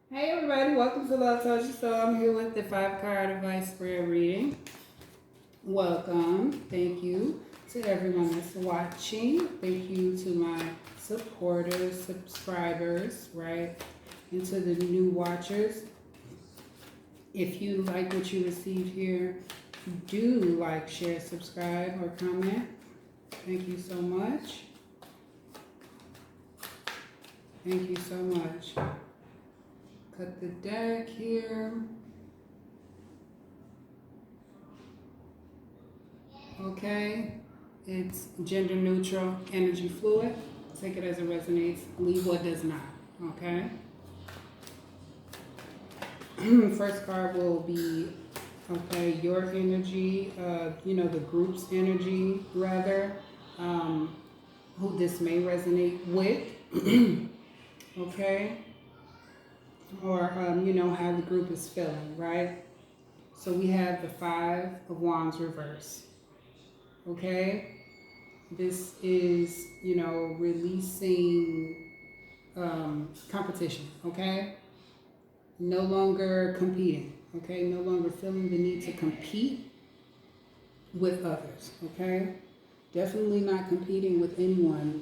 Hey everybody, welcome to Love Touch. So I'm here with the 5 card advice spread reading. Welcome. Thank you to everyone that's watching. Thank you to my supporters, subscribers, right? And to the new watchers. If you like what you received here, do like, share, subscribe, or comment. Thank you so much. Thank you so much. Cut the deck here. Okay, it's gender neutral, energy fluid. Take it as it resonates. Leave what does not. Okay. First card will be your energy. The group's energy rather. Who this may resonate with. Okay. Or how the group is feeling, right? So we have the 5 of Wands reverse. Okay. This is, releasing competition, okay? No longer competing, okay? No longer feeling the need to compete with others, okay? Definitely not competing with anyone,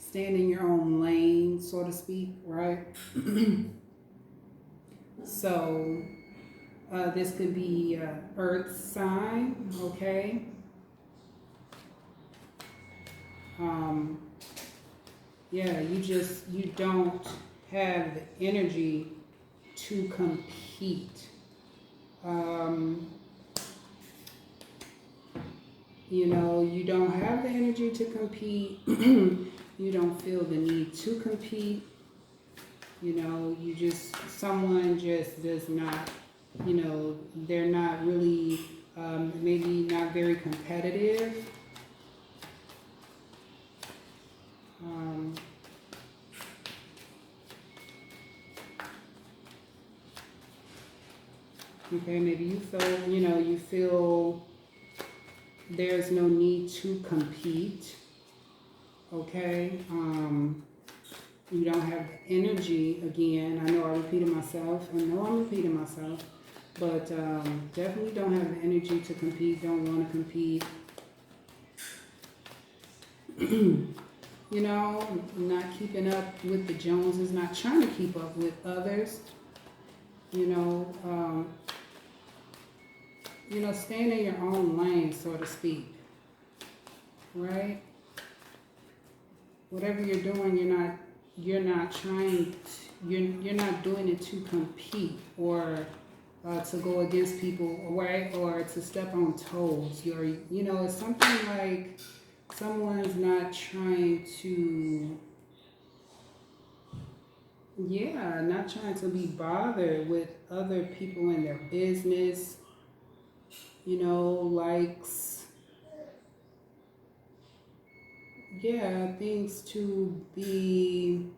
staying in your own lane, so to speak, right? So, this could be earth sign, okay? You don't have the energy to compete. You don't have the energy to compete. You don't feel the need to compete. Someone just does not, they're not really, maybe not very competitive. Okay, maybe you feel there's no need to compete. Okay, you don't have the energy. Again, I know I'm repeating myself, but definitely don't have the energy to compete, don't want to compete. Not keeping up with the Joneses, not trying to keep up with others. Staying in your own lane, so to speak. Right? Whatever you're doing, you're not doing it to compete or to go against people, right? Or to step on toes. It's something like someone's not trying to, not trying to be bothered with other people in their business, likes, things to be,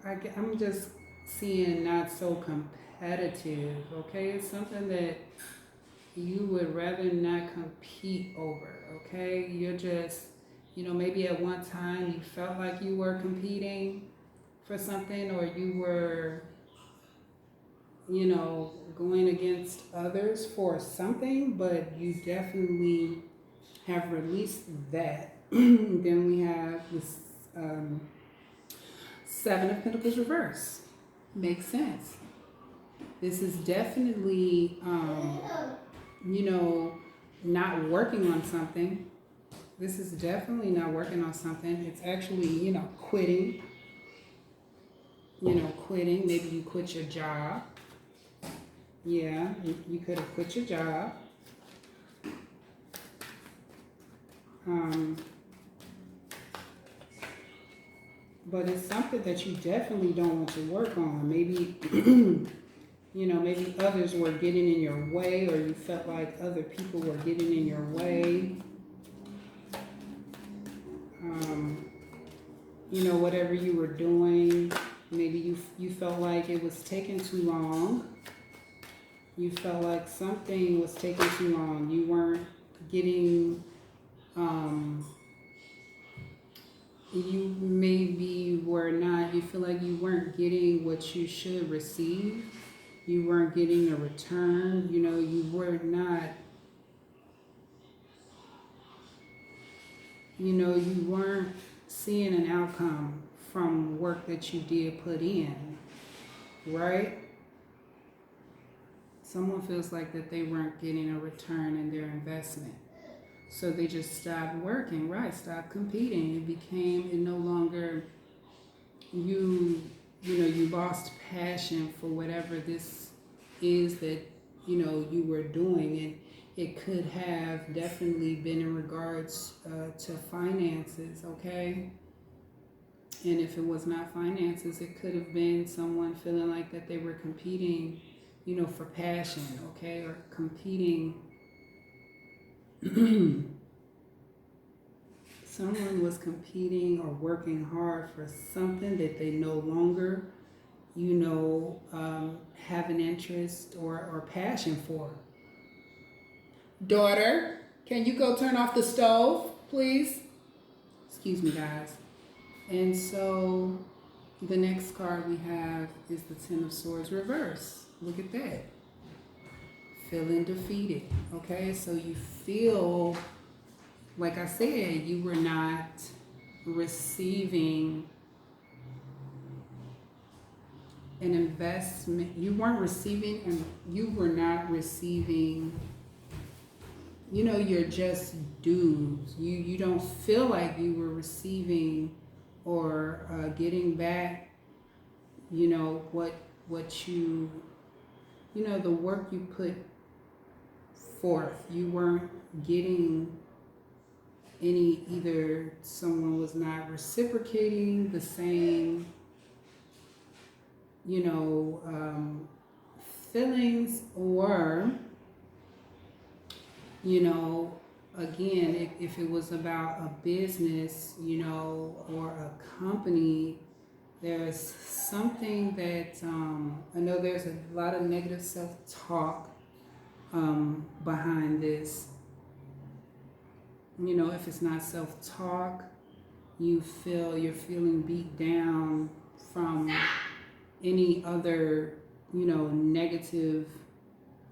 I'm just seeing not so competitive, okay? It's something that you would rather not compete over, okay? You're just, maybe at one time you felt like you were competing for something, or you were, going against others for something, but you definitely have released that. Then we have this 7 of Pentacles reverse. Makes sense. This is definitely, not working on something. This is definitely not working on something. It's actually, quitting. Quitting. Maybe you quit your job. Yeah, you could have quit your job. But it's something that you definitely don't want to work on. Maybe, maybe others were getting in your way, or you felt like other people were getting in your way. Whatever you were doing, maybe you felt like it was taking too long. You felt like something was taking too long. You weren't getting, you maybe were not, You feel like you weren't getting what you should receive. You weren't getting a return. You know, you were not, you know, you weren't seeing an outcome from work that you did put in, right? Someone feels like that they weren't getting a return in their investment. So they just stopped working, right? Stopped competing. It no longer, you lost passion for whatever this is that, you were doing. And it could have definitely been in regards to finances, okay? And if it was not finances, it could have been someone feeling like that they were competing, for passion, okay? Or competing. Someone was competing or working hard for something that they no longer, have an interest or passion for. Daughter, can you go turn off the stove, please? Excuse me, guys. And so the next card we have is the Ten of Swords reverse. Look at that. Feeling defeated. Okay, so you feel, like I said, you were not receiving an investment. You weren't receiving, and you were not receiving, your just dues. You don't feel like you were receiving or getting back, what you, the work you put forth. You weren't getting any, either someone was not reciprocating the same, feelings, or, again, if it was about a business, or a company, there's something that, I know there's a lot of negative self-talk behind this. If it's not self-talk, you're feeling beat down from any other, negative,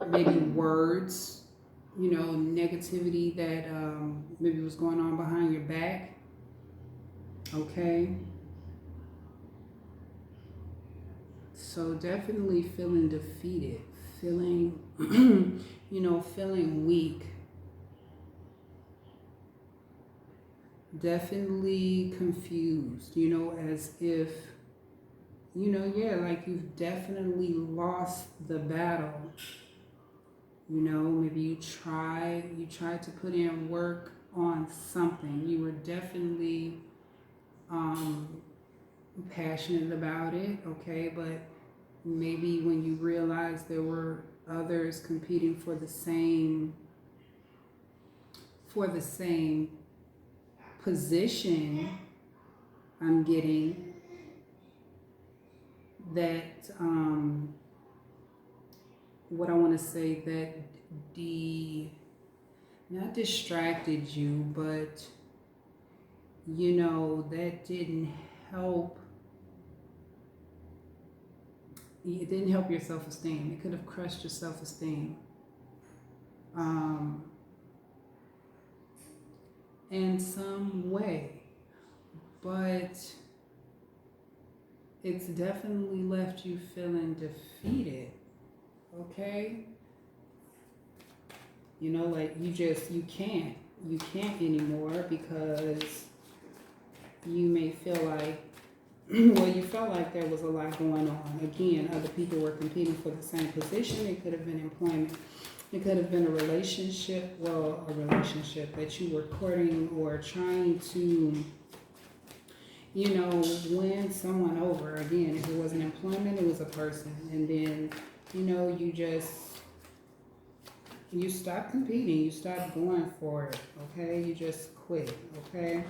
maybe words, negativity that maybe was going on behind your back. Okay. So definitely feeling defeated, feeling, feeling weak. Definitely confused, as if, like you've definitely lost the battle. Maybe you tried to put in work on something. You were definitely passionate about it, okay, but maybe when you realized there were others competing for the same position, I'm getting that, what I want to say, that not distracted you, but that didn't help. It didn't help your self-esteem. It could have crushed your self-esteem. In some way. But it's definitely left you feeling defeated. Okay? Like you can't anymore, because you may feel like, well, you felt like there was a lot going on. Again, other people were competing for the same position. It could have been employment. It could have been a relationship that you were courting or trying to, win someone over. Again, if it wasn't employment, it was a person. And then, you stopped competing. You stopped going for it, okay? You just quit, okay?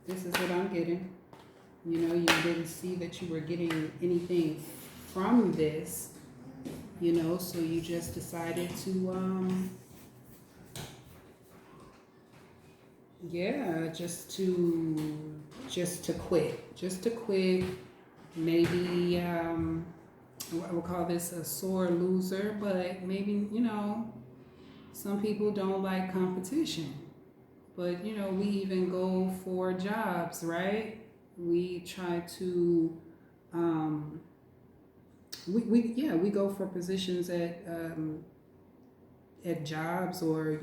This is what I'm getting. You didn't see that you were getting anything from this, so you just decided to, just to quit. maybe we'll call this a sore loser, but maybe, some people don't like competition. But, we even go for jobs, right? We try to, we go for positions at jobs, or,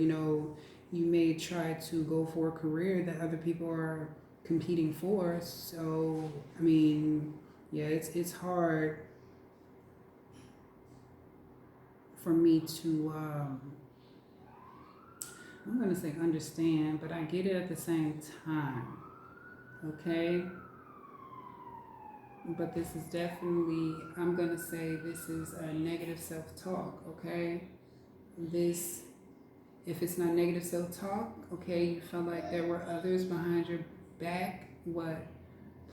you may try to go for a career that other people are competing for. So, I mean, yeah, it's hard for me to, I'm going to say understand, but I get it at the same time. Okay? But this is definitely, I'm going to say this is a negative self-talk. Okay? This, if it's not negative self-talk, okay, you felt like there were others behind your back,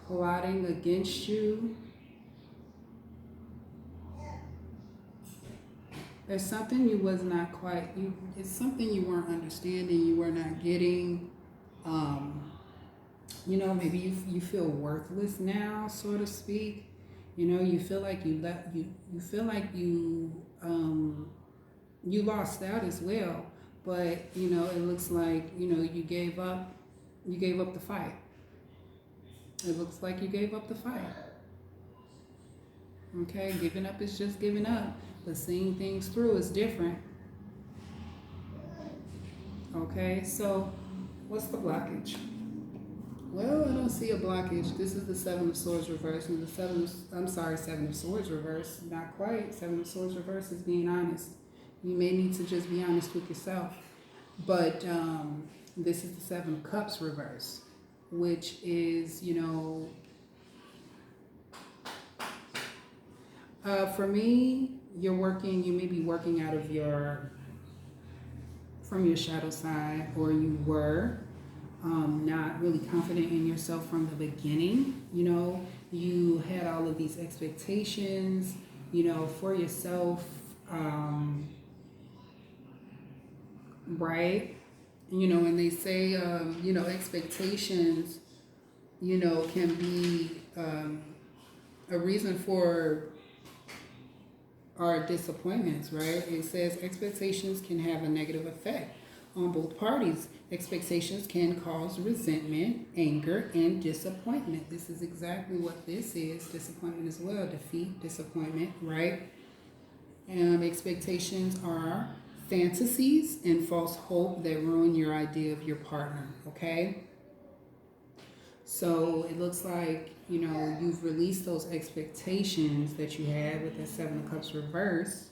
plotting against you. There's something you was not quite, it's something you weren't understanding, you were not getting. Maybe you feel worthless now, so to speak. You feel like you feel like you lost out as well. But, it looks like, you gave up the fight. It looks like you gave up the fight. Okay, giving up is just giving up. But seeing things through is different. Okay, so what's the blockage? Well, I don't see a blockage. This is the Seven of Swords reverse, and Seven of Swords reverse. Not quite. Seven of Swords reverse is being honest. You may need to just be honest with yourself. But this is the Seven of Cups reverse, which is, for me, you may be working out of from your shadow side, or you were not really confident in yourself from the beginning. You had all of these expectations, for yourself, right? And they say, expectations, can be a reason for our disappointments, right? It says expectations can have a negative effect on both parties. Expectations can cause resentment, anger, and disappointment. This is exactly what this is. Disappointment as well. Defeat, disappointment, right? Expectations are fantasies and false hope that ruin your idea of your partner, okay? So it looks like, you've released those expectations that you had with the Seven of Cups reverse.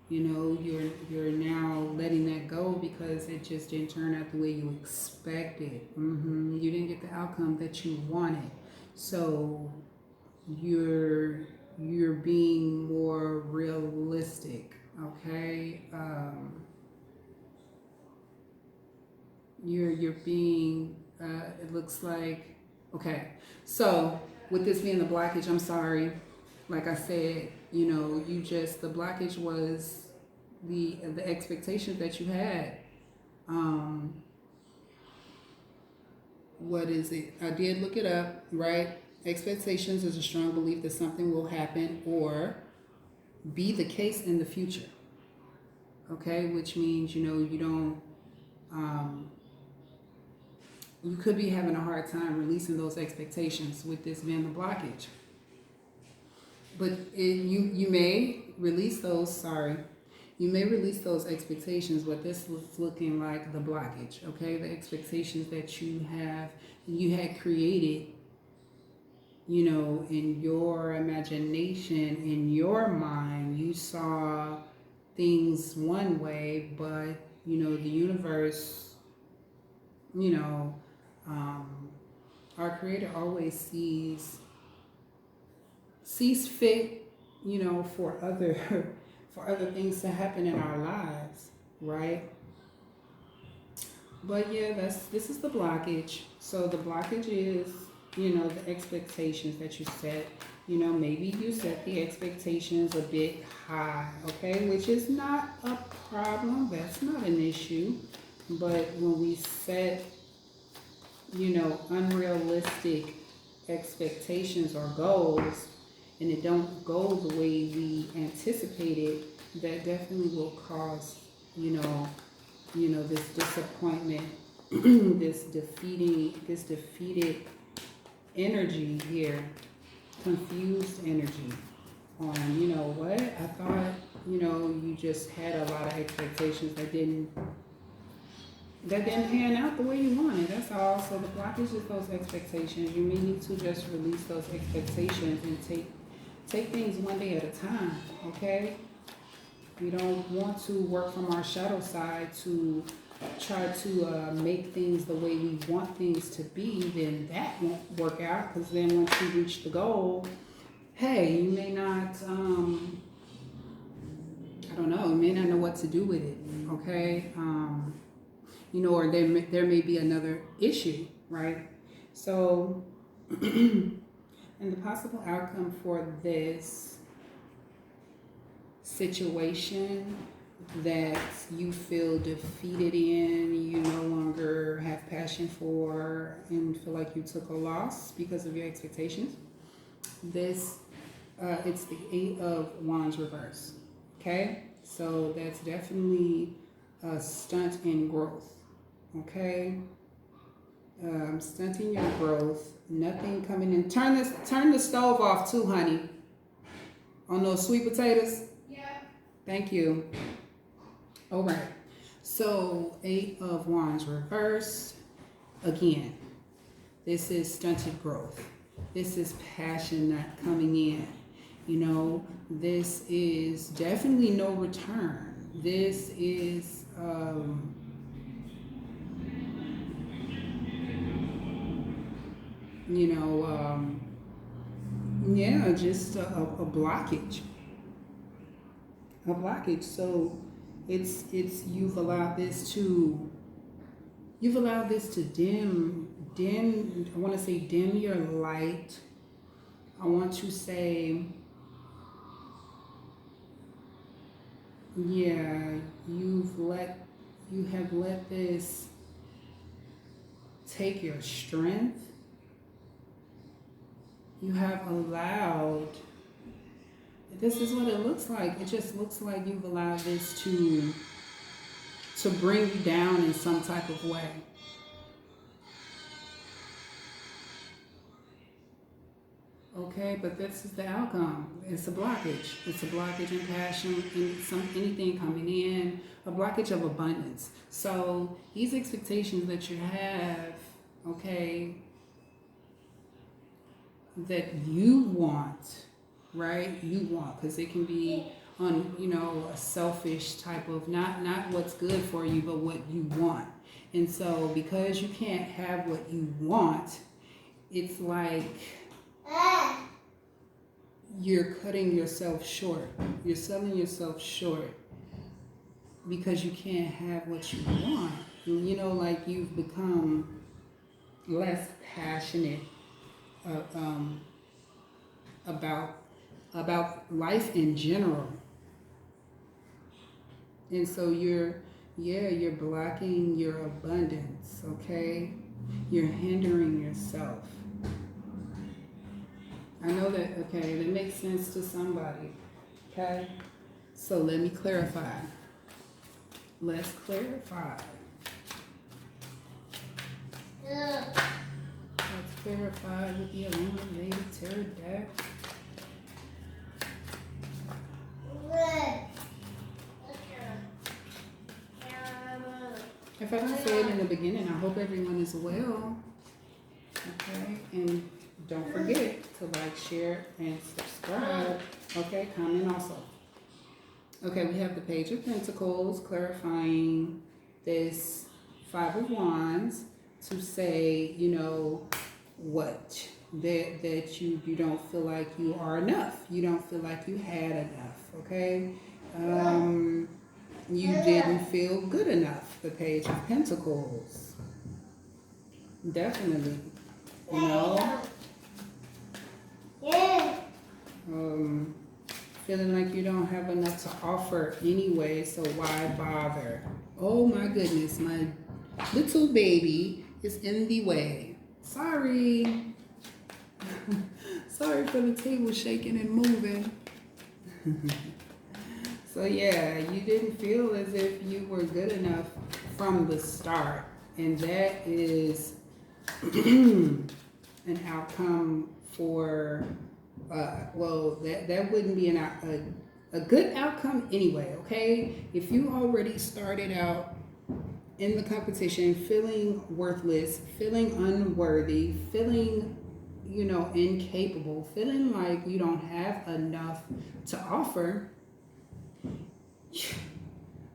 You're now letting that go because it just didn't turn out the way you expected. You didn't get the outcome that you wanted. So you're being more realistic, okay? You're being, it looks like, okay. So with this being the blockage, I'm sorry. Like I said, the blockage was the expectations that you had. What is it? I did look it up, right? Expectations is a strong belief that something will happen or be the case in the future. Okay, which means, you don't, you could be having a hard time releasing those expectations with this being the blockage. But you may release those, you may release those expectations, but this was looking like the blockage, okay? The expectations that you had created, in your imagination, in your mind, you saw things one way, but, the universe, our Creator always sees fit, for other things to happen in our lives, right? But yeah, this is the blockage. So the blockage is, the expectations that you set. Maybe you set the expectations a bit high, okay? Which is not a problem. That's not an issue. But when we set, unrealistic expectations or goals, and it don't go the way we anticipated, that definitely will cause, this disappointment, this defeated energy here, confused energy on, what? I thought, you just had a lot of expectations that didn't pan out the way you wanted. That's all. So the blockage is those expectations. You may need to just release those expectations and take things one day at a time. Okay? We don't want to work from our shadow side to try to make things the way we want things to be. Then that won't work out, because then once you reach the goal, hey, you may not. I don't know. You may not know what to do with it. Okay. Or there may be another issue, right? So, and the possible outcome for this situation that you feel defeated in, you no longer have passion for, and feel like you took a loss because of your expectations. It's the 8 of Wands reverse. Okay, so that's definitely a stunt in growth. Okay, stunting your growth. Nothing coming in. Turn the stove off too, honey. On those sweet potatoes. Yeah. Thank you. All right. So 8 of Wands reverse. Again, this is stunted growth. This is passion not coming in. This is definitely no return. This is just a blockage. A blockage. So it's you've allowed this to dim, I want to say dim your light. I want to say, you have let this take your strength. You have allowed, this is what it looks like. It just looks like you've allowed this to bring you down in some type of way. Okay, but this is the outcome. It's a blockage. It's a blockage in passion, anything coming in, a blockage of abundance. So these expectations that you have, okay, that you want, right? You want, because it can be on, a selfish type of, not what's good for you, but what you want. And so because you can't have what you want, it's like you're cutting yourself short. You're selling yourself short because you can't have what you want. Like you've become less passionate about life in general. And so you're blocking your abundance, okay? You're hindering yourself. I know that, okay, that makes sense to somebody, okay? So let me clarify. Let's clarify. Let's clarify with the illuminated tarot deck. If I didn't say it in the beginning, I hope everyone is well. Okay, and don't forget to like, share, and subscribe. Okay, comment also. Okay, we have the Page of Pentacles clarifying this 5 of Wands to say, what? That you don't feel like you are enough. You don't feel like you had enough, okay? You didn't feel good enough. The Page of Pentacles. Definitely. Feeling like you don't have enough to offer anyway, so why bother? Oh my goodness, my little baby is in the way. Sorry. Sorry for the table shaking and moving. So yeah, you didn't feel as if you were good enough from the start. And that is an outcome for, that wouldn't be a good outcome anyway, okay? If you already started out in the competition feeling worthless, feeling unworthy, feeling, incapable, feeling like you don't have enough to offer,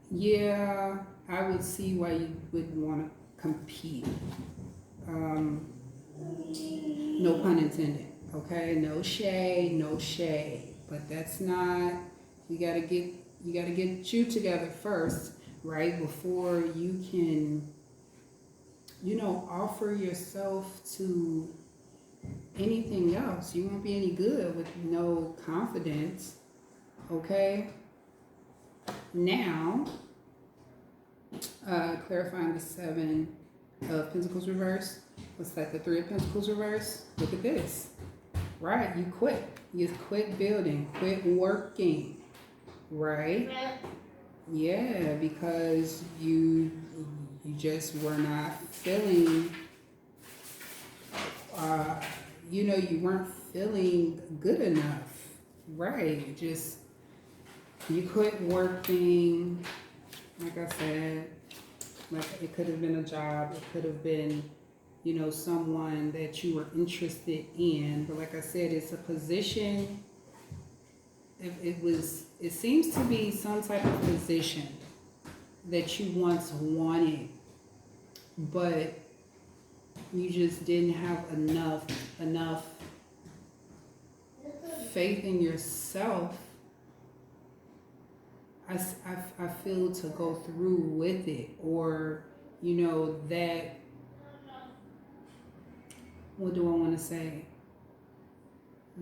yeah, I would see why you would want to compete. No pun intended, okay? No shade, no shade. But that's not, you gotta get you together first, right? Before you can, offer yourself to anything else. You won't be any good with no confidence, okay? Now, clarifying the 7 of Pentacles reverse. What's that? The 3 of Pentacles reverse. Look at this. Right, you quit. You quit building, quit working, right? Yeah, because you just were not feeling, you weren't feeling good enough, right? Just, you quit working, like I said, like it could have been a job, it could have been, someone that you were interested in. But like I said, it's a position. It seems to be some type of position that you once wanted, but you just didn't have enough faith in yourself. I feel to go through with it, or that, what do I want to say?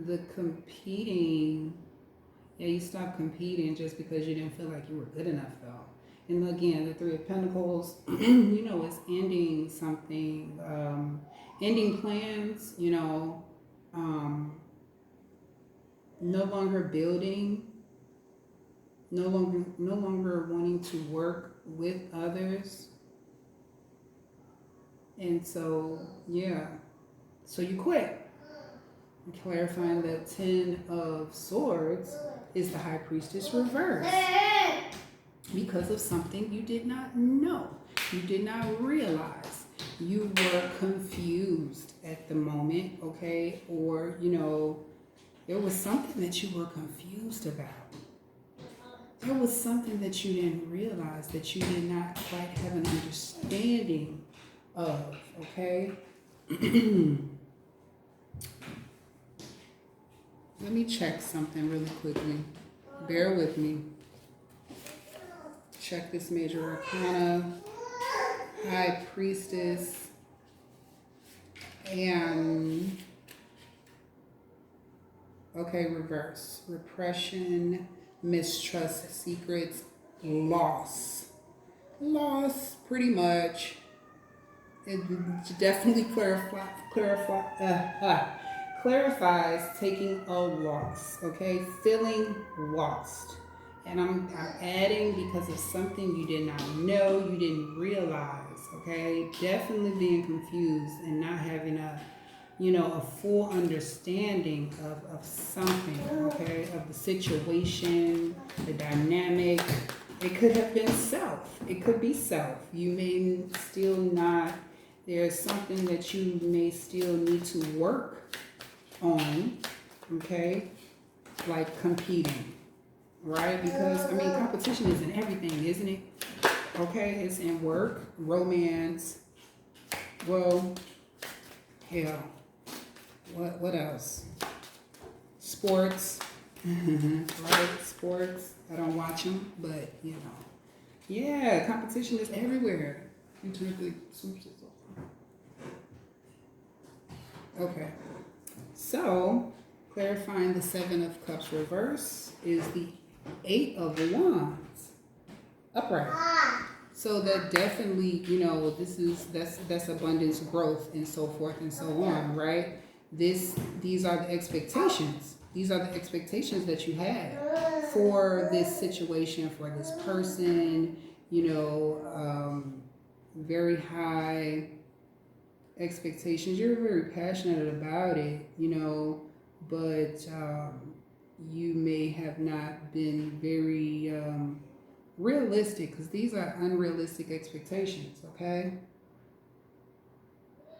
The competing, yeah, you stopped competing just because you didn't feel like you were good enough, though. And again, the 3 of Pentacles, it's ending something, ending plans, no longer building, no longer wanting to work with others. And so, yeah. So you quit. And clarifying that 10 of Swords is the High Priestess reverse. Because of something you did not know. You did not realize. You were confused at the moment, okay? Or, there was something that you were confused about. There was something that you didn't realize, that you did not quite have an understanding of, okay? Let me check something really quickly. Bear with me. Check this Major Arcana, High Priestess, and, okay, reverse. Repression, mistrust, secrets, loss. Loss, pretty much. It definitely clarifies taking a loss, okay? Feeling lost. And I'm adding because of something you did not know, you didn't realize, okay? Definitely being confused and not having a full understanding of something, okay? Of the situation, the dynamic. It could have been self. It could be self. You may still not, there's something that you may still need to work on, okay? Like competing, right? Because, competition is in everything, isn't it? Okay, it's in work, romance, well, hell, what else? Sports, right? Sports, I don't watch them, but, yeah, competition is everywhere. You turn the switches off. Okay, so clarifying the 7 of Cups reverse is the 8 of Wands upright. So that definitely, that's abundance, growth, and so forth and so on, right? These are the expectations. These are the expectations that you had for this situation, for this person, very high expectations. You're very passionate about it, but you may have not been very realistic, because these are unrealistic expectations, okay?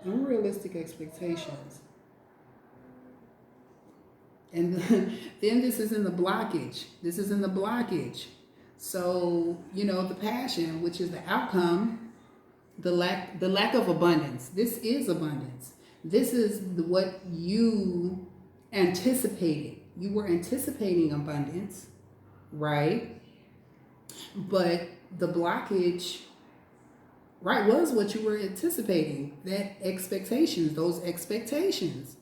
Unrealistic expectations. And then this is in the blockage. This is in the blockage. So, the passion, which is the outcome, the lack of abundance. This is abundance. This is what you anticipated. You were anticipating abundance, right? But the blockage, right, was what you were anticipating. Those expectations.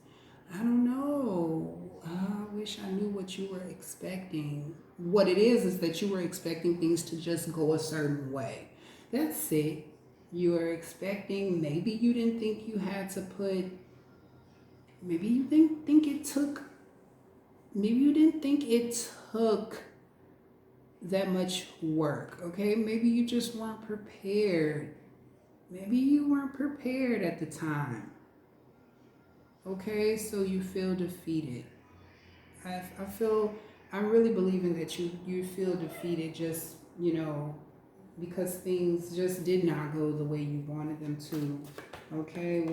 I don't know. I wish I knew what you were expecting. What it is that you were expecting things to just go a certain way. That's it. You were expecting, maybe you didn't think you had to put, maybe you didn't think it took that much work, okay? Maybe you just weren't prepared. Maybe you weren't prepared at the time. Okay, so you feel defeated. I'm really believing that you feel defeated just, because things just did not go the way you wanted them to. Okay,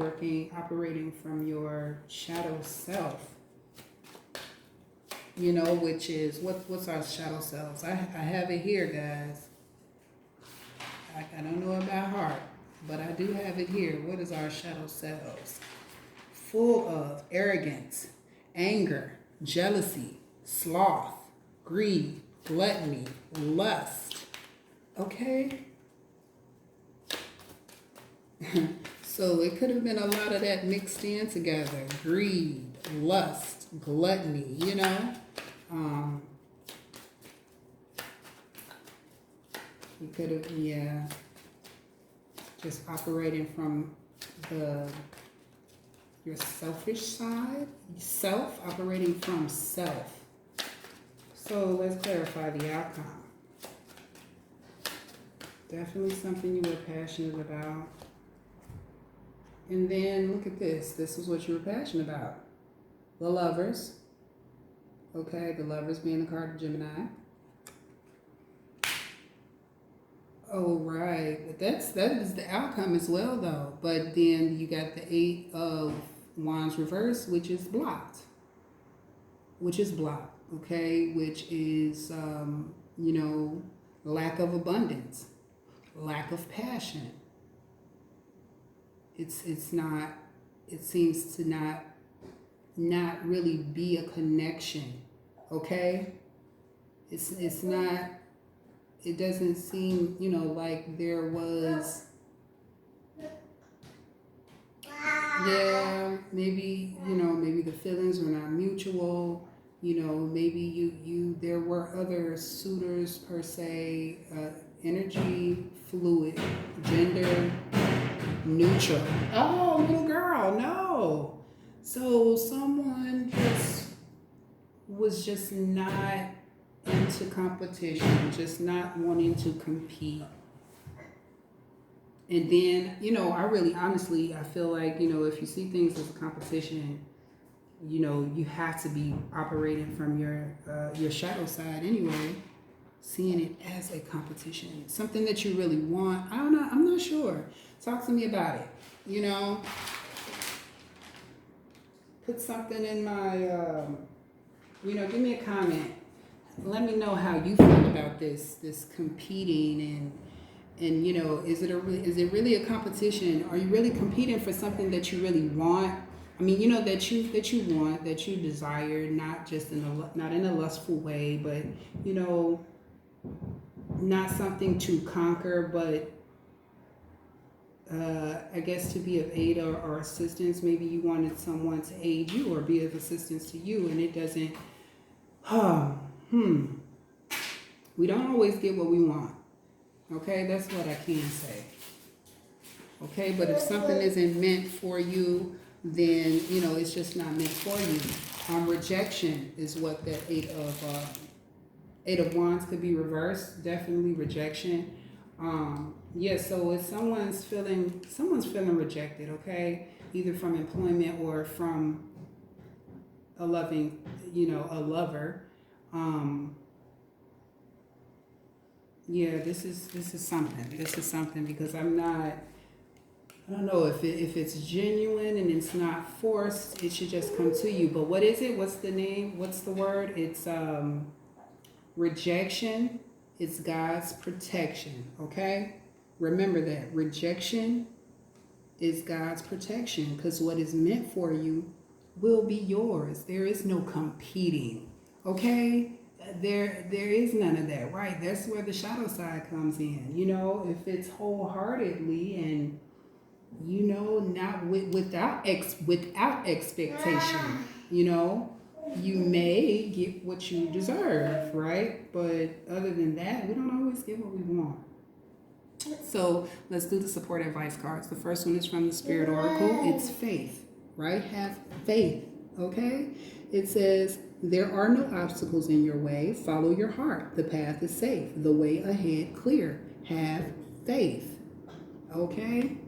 operating from your shadow self. Which is, what's our shadow selves? I have it here, guys. I don't know about heart, but I do have it here. What is our shadow selves? Full of arrogance, anger, jealousy, sloth, greed, gluttony, lust. Okay? So it could have been a lot of that mixed in together. Greed, lust, gluttony, you could have, just operating from your selfish side, operating from self. So let's clarify the outcome. Definitely something you were passionate about. And then look at this. This is what you were passionate about. The Lovers. Okay, the Lovers being the card of Gemini. Oh, right. But that is the outcome as well, though. But then you got the Eight of Wands reverse, which is blocked. Okay, which is, lack of abundance, lack of passion. It seems to not really be a connection, okay? It's not, it doesn't seem, like there was, maybe the feelings were not mutual, maybe there were other suitors per se, energy fluid, gender neutral. Oh, little girl, no. So someone was just not into competition, just not wanting to compete. And then, I feel like, if you see things as a competition, you have to be operating from your shadow side anyway, seeing it as a competition, something that you really want. I don't know. I'm not sure. Talk to me about it. Put something in my, give me a comment. Let me know how you feel about this competing and is it really a competition? Are you really competing for something that you really want? I mean, that you want, that you desire, not just not in a lustful way, but not something to conquer, but I guess to be of aid or assistance. Maybe you wanted someone to aid you or be of assistance to you, and it doesn't. We don't always get what we want. Okay, that's what I can say. Okay, but if something isn't meant for you, then, you know, it's just not meant for you. Rejection is what that Eight of Wands could be reversed. Definitely rejection. Yeah, so if someone's feeling rejected, okay, either from employment or from a loving, a lover. Yeah, this is something. This is something because I don't know if it's genuine and it's not forced. It should just come to you. But what is it? What's the name? What's the word? It's rejection. It's God's protection. Okay, remember that rejection is God's protection because what is meant for you will be yours. There is no competing. Okay. There is none of that, right? That's where the shadow side comes in. If it's wholeheartedly and not without expectation, you may get what you deserve, right? But other than that, we don't always get what we want. So let's do the support advice cards. The first one is from the Spirit Oracle. It's faith, right? Have faith, okay? It says, there are no obstacles in your way. Follow your heart. The path is safe. The way ahead clear. Have faith. Okay?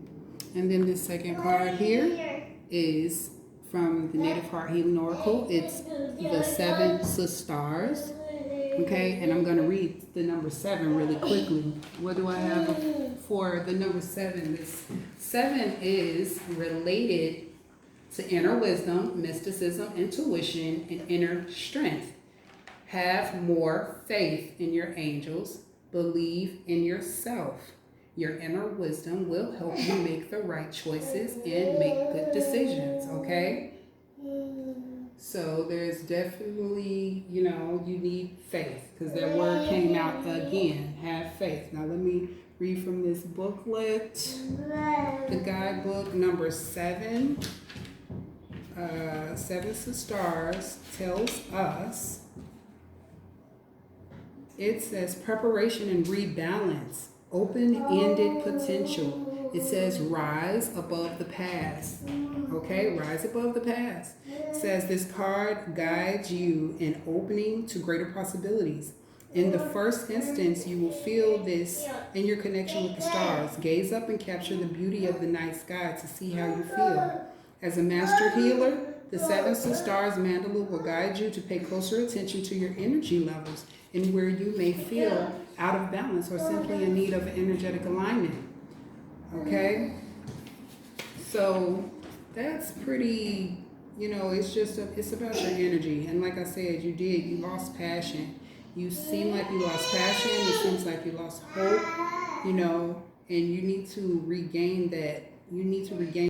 And then this second card here is from the Native Heart Healing Oracle. It's the Seven Stars. Okay? And I'm going to read the number 7 really quickly. What do I have for the number 7? This 7 is related to inner wisdom, mysticism, intuition, and inner strength. Have more faith in your angels. Believe in yourself. Your inner wisdom will help you make the right choices and make good decisions, okay? So there's definitely, you need faith because that word came out again. Have faith. Now let me read from this booklet. The guidebook number 7. Seven Stars tells us, it says preparation and rebalance, open-ended potential. It says rise above the past. Okay, rise above the past. It says this card guides you in opening to greater possibilities. In the first instance, you will feel this in your connection with the stars. Gaze up and capture the beauty of the night sky to see how you feel. As a master healer, the Seven Stars mandala will guide you to pay closer attention to your energy levels and where you may feel out of balance or simply in need of energetic alignment. Okay? So that's pretty, it's about your energy. And like I said, you lost passion. You seem like you lost passion. It seems like you lost hope, and you need to regain that. You need to regain